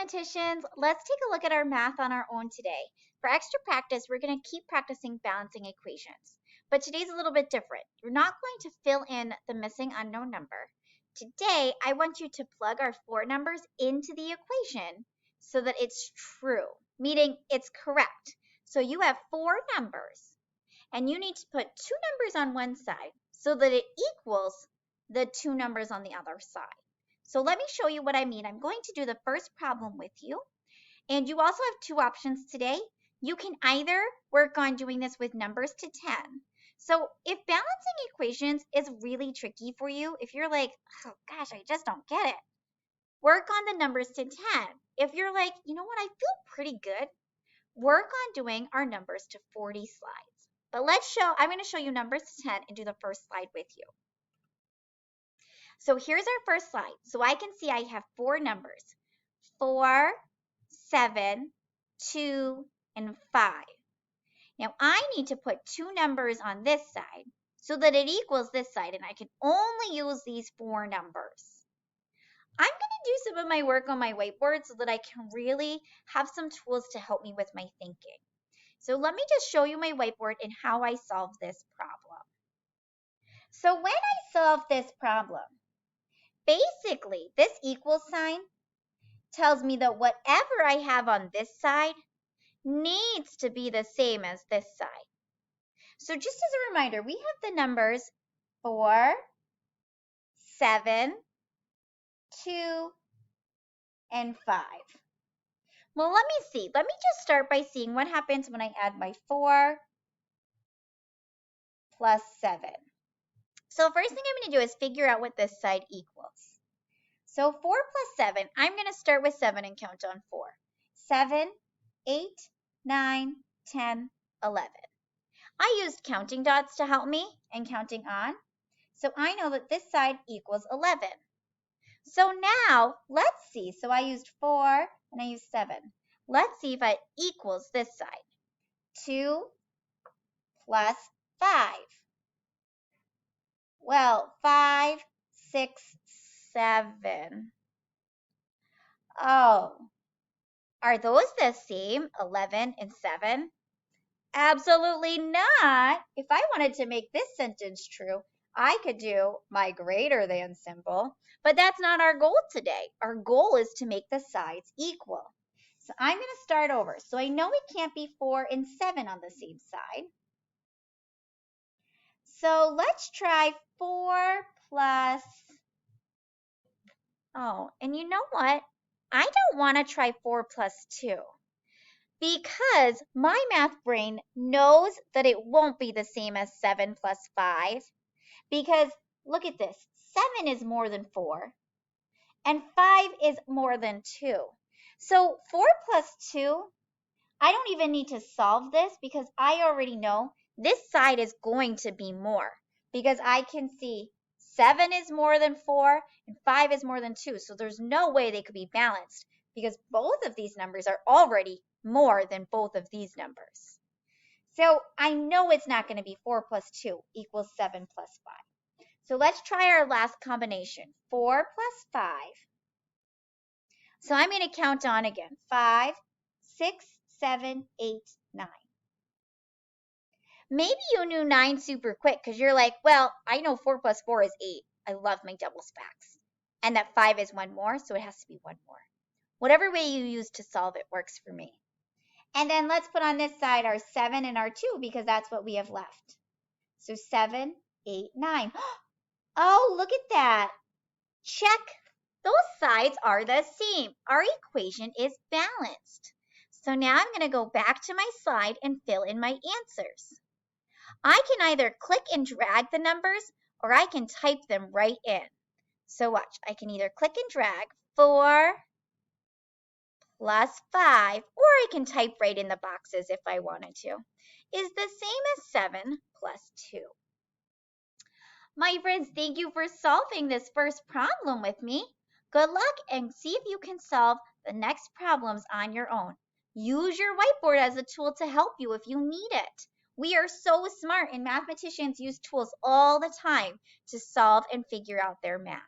mathematicians, let's take a look at our math on our own today. For extra practice, we're going to keep practicing balancing equations. But today's a little bit different. You're not going to fill in the missing unknown number. Today, I want you to plug our 4 numbers into the equation so that it's true, meaning it's correct. So you have 4 numbers, and you need to put 2 numbers on one side so that it equals the 2 numbers on the other side. So let me show you what I mean. I'm going to do the first problem with you. And you also have 2 options today. You can either work on doing this with numbers to 10. So if balancing equations is really tricky for you, if you're like, oh gosh, I just don't get it, work on the numbers to 10. If you're like, you know what, I feel pretty good, work on doing our numbers to 40 slides. But I'm going to show you numbers to 10 and do the first slide with you. So here's our first slide. So I can see I have 4 numbers, 4, 7, 2, and 5. Now I need to put 2 numbers on this side so that it equals this side, and I can only use these 4 numbers. I'm going to do some of my work on my whiteboard so that I can really have some tools to help me with my thinking. So let me just show you my whiteboard and how I solve this problem. So when I solve this problem, basically, this equal sign tells me that whatever I have on this side needs to be the same as this side. So just as a reminder, we have the numbers 4, 7, 2, and 5. Well, let me see. Let me just start by seeing what happens when I add my 4 plus 7. So first thing I'm going to do is figure out what this side equals. So 4 plus 7, I'm going to start with 7 and count on 4. 7, 8, 9, 10, 11. I used counting dots to help me and counting on. So I know that this side equals 11. So now, let's see. So I used 4 and I used 7. Let's see if it equals this side. 2 plus 5. Well, 5, 6, 7. Oh, are those the same, 11 and 7? Absolutely not. If I wanted to make this sentence true, I could do my greater than symbol, but that's not our goal today. Our goal is to make the sides equal. So I'm going to start over. So I know it can't be 4 and 7 on the same side. So let's try 4 plus, oh, and you know what? I don't want to try 4 plus 2 because my math brain knows that it won't be the same as 7 plus 5 because look at this. 7 is more than 4 and 5 is more than 2. So 4 plus 2, I don't even need to solve this because I already know this side is going to be more because I can see 7 is more than 4 and 5 is more than 2. So there's no way they could be balanced because both of these numbers are already more than both of these numbers. So I know it's not going to be 4 plus 2 equals 7 plus 5. So let's try our last combination, 4 plus 5. So I'm going to count on again, 5, 6, 7, 8, 9. Maybe you knew 9 super quick because you're like, well, I know 4 plus 4 is 8. I love my double stacks. And that 5 is 1 more, so it has to be 1 more. Whatever way you use to solve it works for me. And then let's put on this side our 7 and our 2 because that's what we have left. So 7, 8, 9. Oh, look at that. Check. Those sides are the same. Our equation is balanced. So now I'm going to go back to my slide and fill in my answers. I can either click and drag the numbers or I can type them right in. So watch, I can either click and drag 4 plus 5, or I can type right in the boxes if I wanted to, is the same as 7 plus 2. My friends, thank you for solving this first problem with me. Good luck and see if you can solve the next problems on your own. Use your whiteboard as a tool to help you if you need it. We are so smart and mathematicians use tools all the time to solve and figure out their math.